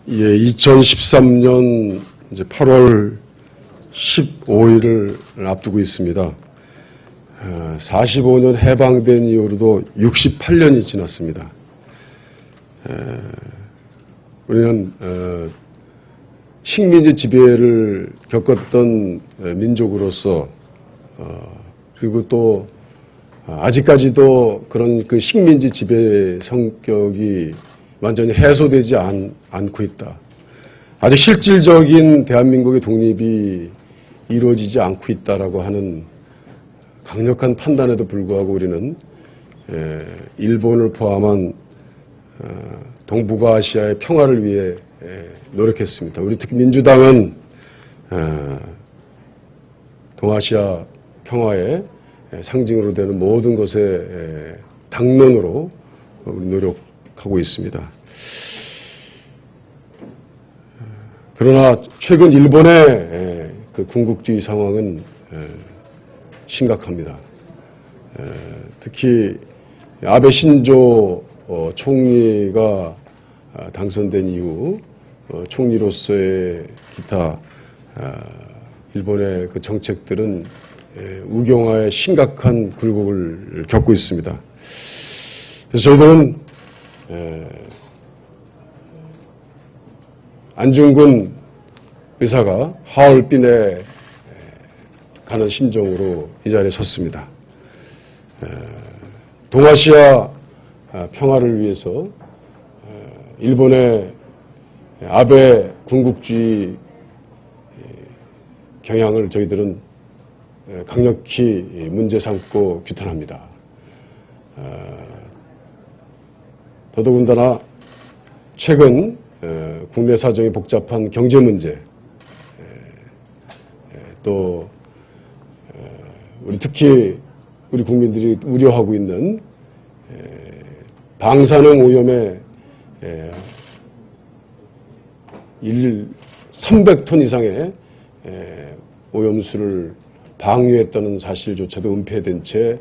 예, 2013년 이제 8월 15일을 앞두고 있습니다. 45년 해방된 이후로도 68년이 지났습니다. 우리는 식민지 지배를 겪었던 민족으로서 그리고 또 아직까지도 그런 그 식민지 지배 성격이 완전히 해소되지 않고 있다. 아직 실질적인 대한민국의 독립이 이루어지지 않고 있다라고 하는 강력한 판단에도 불구하고 우리는 일본을 포함한 동북아시아의 평화를 위해 노력했습니다. 우리 특히 민주당은 동아시아 평화의 상징으로 되는 모든 것의 당론으로 우리 노력하고 있습니다. 그러나 최근 일본의 그 군국주의 상황은 심각합니다. 특히 아베 신조 총리가 당선된 이후 총리로서의 기타 일본의 그 정책들은 우경화에 심각한 굴곡을 겪고 있습니다. 그래서 저희들은 안중근 의사가 하얼빈에 가는 심정으로 이 자리에 섰습니다. 동아시아 평화를 위해서 일본의 아베 군국주의 경향을 저희들은 강력히 문제 삼고 규탄합니다. 더더군다나 최근 국내 사정이 복잡한 경제 문제, 또 우리 특히 우리 국민들이 우려하고 있는 방사능 오염의 300톤 이상의 오염수를 방류했다는 사실조차도 은폐된 채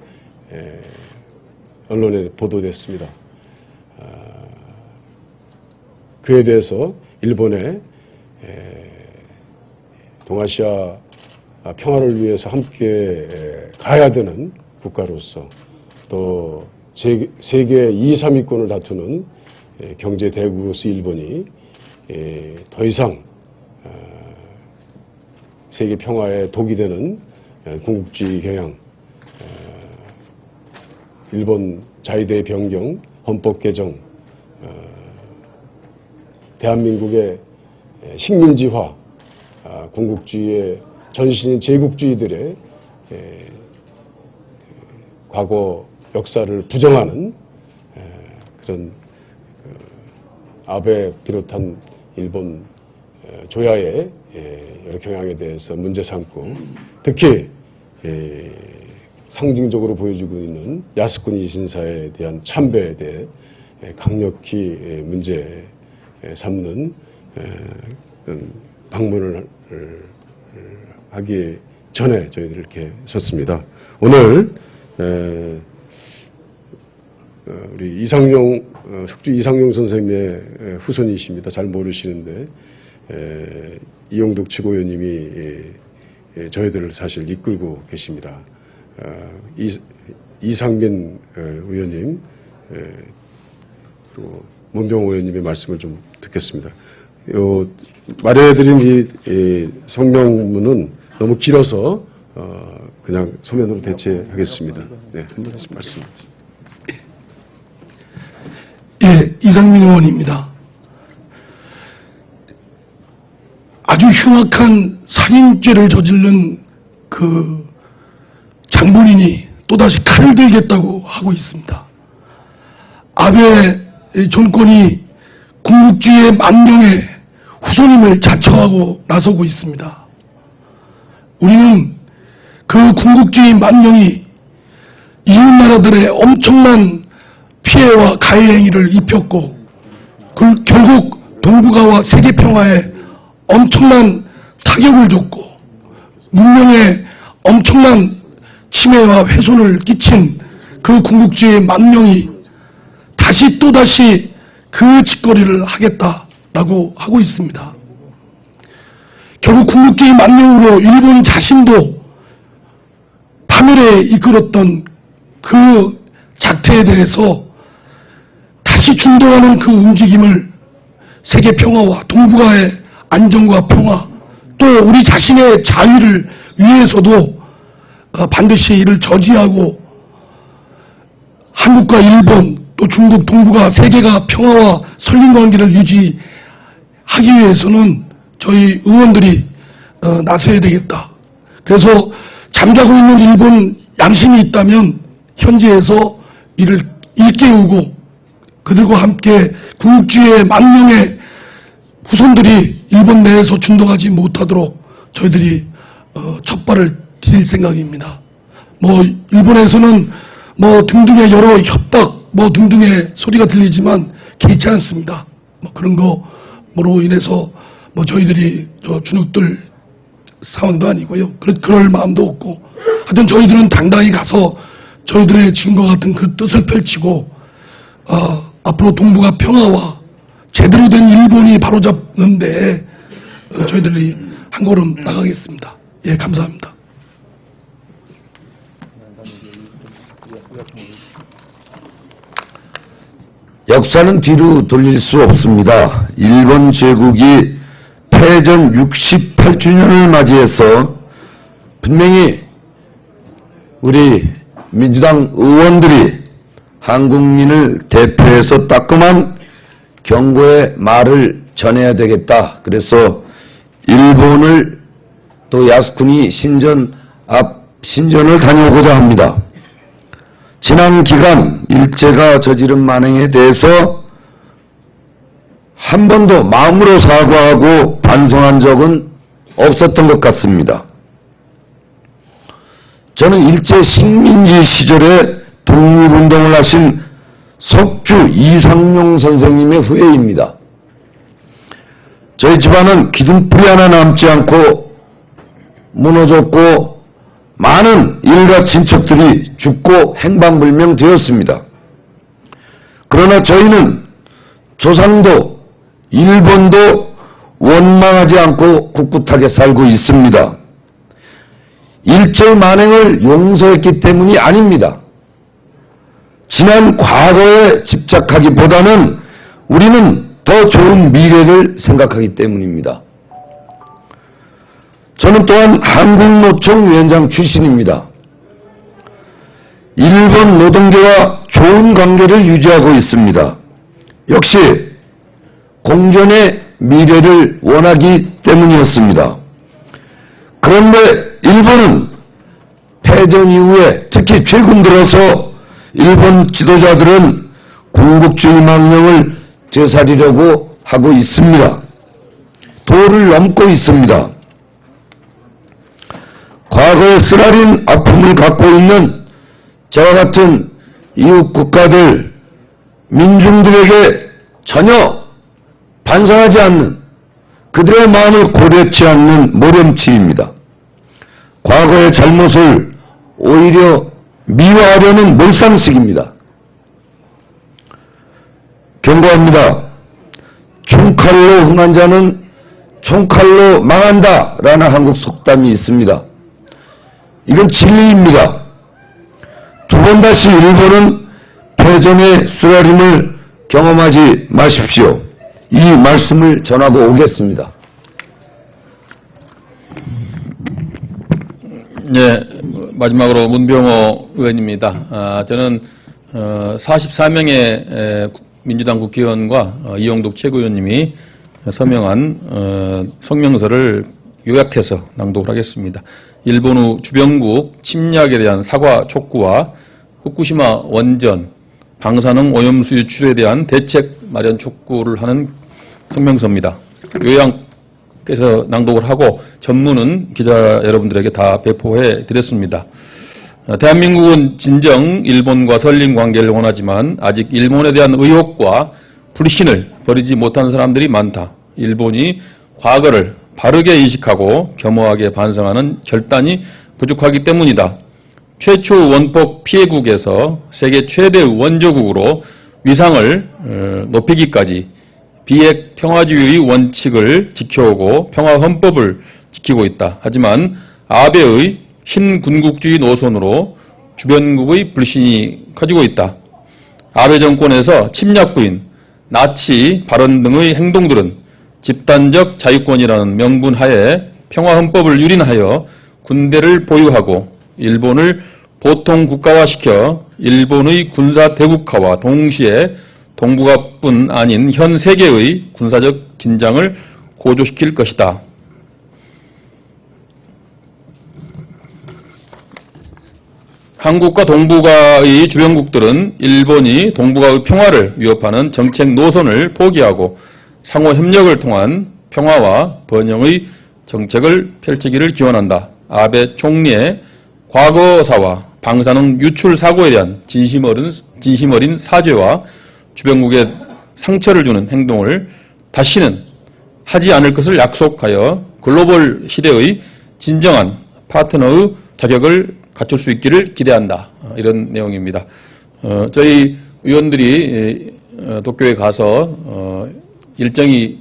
언론에 보도됐습니다. 그에 대해서 일본의 동아시아 평화를 위해서 함께 가야 되는 국가로서 또 세계 2, 3위권을 다투는 경제 대국으로서 일본이 더 이상 세계 평화에 독이 되는 군국주의 경향, 일본 자위대 변경, 헌법 개정, 대한민국의 식민지화, 군국주의의 전신인 제국주의들의 과거 역사를 부정하는 그런 아베 비롯한 일본 조야의 여러 경향에 대해서 문제 삼고 특히 상징적으로 보여주고 있는 야스쿠니 이신사에 대한 참배에 대해 강력히 문제 삼는 방문을 하기 전에 저희들 이렇게 섰습니다. 오늘 우리 석주 이상용 선생님의 후손이십니다. 잘 모르시는데 이용덕 최고위원님이 저희들을 사실 이끌고 계십니다. 이상민 의원님 그리고 문병호 의원님의 말씀을 좀 듣겠습니다. 마련해드린 이 성명문은 너무 길어서 그냥 서면으로 대체하겠습니다. 네, 한 번씩 말씀. 예, 이상민 의원입니다. 아주 흉악한 살인죄를 저지른 그 장본인이 또다시 칼을 들겠다고 하고 있습니다. 아베 정권이 군국주의의 망령의 후손임을 자처하고 나서고 있습니다. 우리는 그 군국주의 망령이 이웃나라들의 엄청난 피해와 가해 행위를 입혔고 결국 동북아와 세계평화에 엄청난 타격을 줬고 문명에 엄청난 침해와 훼손을 끼친 그 군국주의의 망령이 또다시 그 짓거리를 하겠다라고 라고 하고 있습니다. 결국 궁극주의 망령으로 일본 자신도 파멸에 이끌었던 그 작태에 대해서 다시 중동하는 그 움직임을 세계 평화와 동북아의 안정과 평화, 또 우리 자신의 자유를 위해서도 반드시 이를 저지하고 한국과 일본 또 중국 동북아 세계가 평화와 설린 관계를 유지하기 위해서는 저희 의원들이 나서야 되겠다. 그래서 잠자고 있는 일본 양심이 있다면 현지에서 이를 일깨우고 그들과 함께 궁극주의의 망령의 후손들이 일본 내에서 중동하지 못하도록 저희들이 첫 발을 디딜 생각입니다. 일본에서는 등등의 여러 협박 등등의 소리가 들리지만 개의치 않습니다. 그런 거로 인해서 저희들이 주눅들 상황도 아니고요. 그럴 마음도 없고, 하여튼 저희들은 당당히 가서 저희들의 지금과 같은 그 뜻을 펼치고 앞으로 동북아 평화와 제대로 된 일본이 바로잡는데 저희들이 한 걸음 나가겠습니다. 예, 감사합니다. 역사는 뒤로 돌릴 수 없습니다. 일본 제국이 패전 68주년을 맞이해서 분명히 우리 민주당 의원들이 한국민을 대표해서 따끔한 경고의 말을 전해야 되겠다. 그래서 일본을 또 야스쿠니 신전을 다녀오고자 합니다. 지난 기간 일제가 저지른 만행에 대해서 한 번도 마음으로 사과하고 반성한 적은 없었던 것 같습니다. 저는 일제 식민지 시절에 독립운동을 하신 석주 이상용 선생님의 후예입니다. 저희 집안은 기둥뿌리 하나 남지 않고 무너졌고 많은 일가 친척들이 죽고 행방불명 되었습니다. 그러나 저희는 조상도 일본도 원망하지 않고 꿋꿋하게 살고 있습니다. 일제 만행을 용서했기 때문이 아닙니다. 지난 과거에 집착하기보다는 우리는 더 좋은 미래를 생각하기 때문입니다. 저는 또한 한국노총 위원장 출신입니다. 일본 노동계와 좋은 관계를 유지하고 있습니다. 역시 공존의 미래를 원하기 때문이었습니다. 그런데 일본은 패전 이후에 특히 최근 들어서 일본 지도자들은 군국주의 망령을 되살리려고 하고 있습니다. 도를 넘고 있습니다. 과거에 쓰라린 아픔을 갖고 있는 저와 같은 이웃 국가들, 민중들에게 전혀 반성하지 않는, 그들의 마음을 고려치 않는 모렴치입니다. 과거의 잘못을 오히려 미화하려는 몰상식입니다. 경고합니다. 총칼로 흥한 자는 총칼로 망한다 라는 한국 속담이 있습니다. 이건 진리입니다. 두 번 다시 일본은 패전의 쓰라림을 경험하지 마십시오. 이 말씀을 전하고 오겠습니다. 네, 마지막으로 문병호 의원입니다. 저는 44명의 민주당 국회의원과 이용덕 최고위원님이 서명한 성명서를 요약해서 낭독을 하겠습니다. 일본 후 주변국 침략에 대한 사과 촉구와 후쿠시마 원전, 방사능 오염수 유출에 대한 대책 마련 촉구를 하는 성명서입니다. 요약해서 낭독을 하고 전문은 기자 여러분들에게 다 배포해 드렸습니다. 대한민국은 진정 일본과 설린 관계를 원하지만 아직 일본에 대한 의혹과 불신을 버리지 못하는 사람들이 많다. 일본이 과거를 바르게 인식하고 겸허하게 반성하는 결단이 부족하기 때문이다. 최초 원폭 피해국에서 세계 최대 원조국으로 위상을 높이기까지 비핵 평화주의 원칙을 지켜오고 평화헌법을 지키고 있다. 하지만 아베의 신군국주의 노선으로 주변국의 불신이 커지고 있다. 아베 정권에서 침략부인 나치 발언 등의 행동들은 집단적 자유권이라는 명분 하에 평화헌법을 유린하여 군대를 보유하고 일본을 보통 국가화시켜 일본의 군사 대국화와 동시에 동북아뿐 아닌 현 세계의 군사적 긴장을 고조시킬 것이다. 한국과 동북아의 주변국들은 일본이 동북아의 평화를 위협하는 정책 노선을 포기하고 상호 협력을 통한 평화와 번영의 정책을 펼치기를 기원한다. 아베 총리의 과거사와 방사능 유출 사고에 대한 진심 어린 사죄와 주변국에 상처를 주는 행동을 다시는 하지 않을 것을 약속하여 글로벌 시대의 진정한 파트너의 자격을 갖출 수 있기를 기대한다. 이런 내용입니다. 저희 의원들이 도쿄에 가서 일정이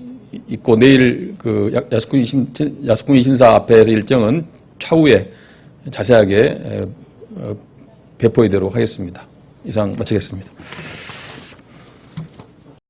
있고 내일 그 야스쿠니 신사 앞에서 일정은 차후에 자세하게 배포하도록 하겠습니다. 이상 마치겠습니다.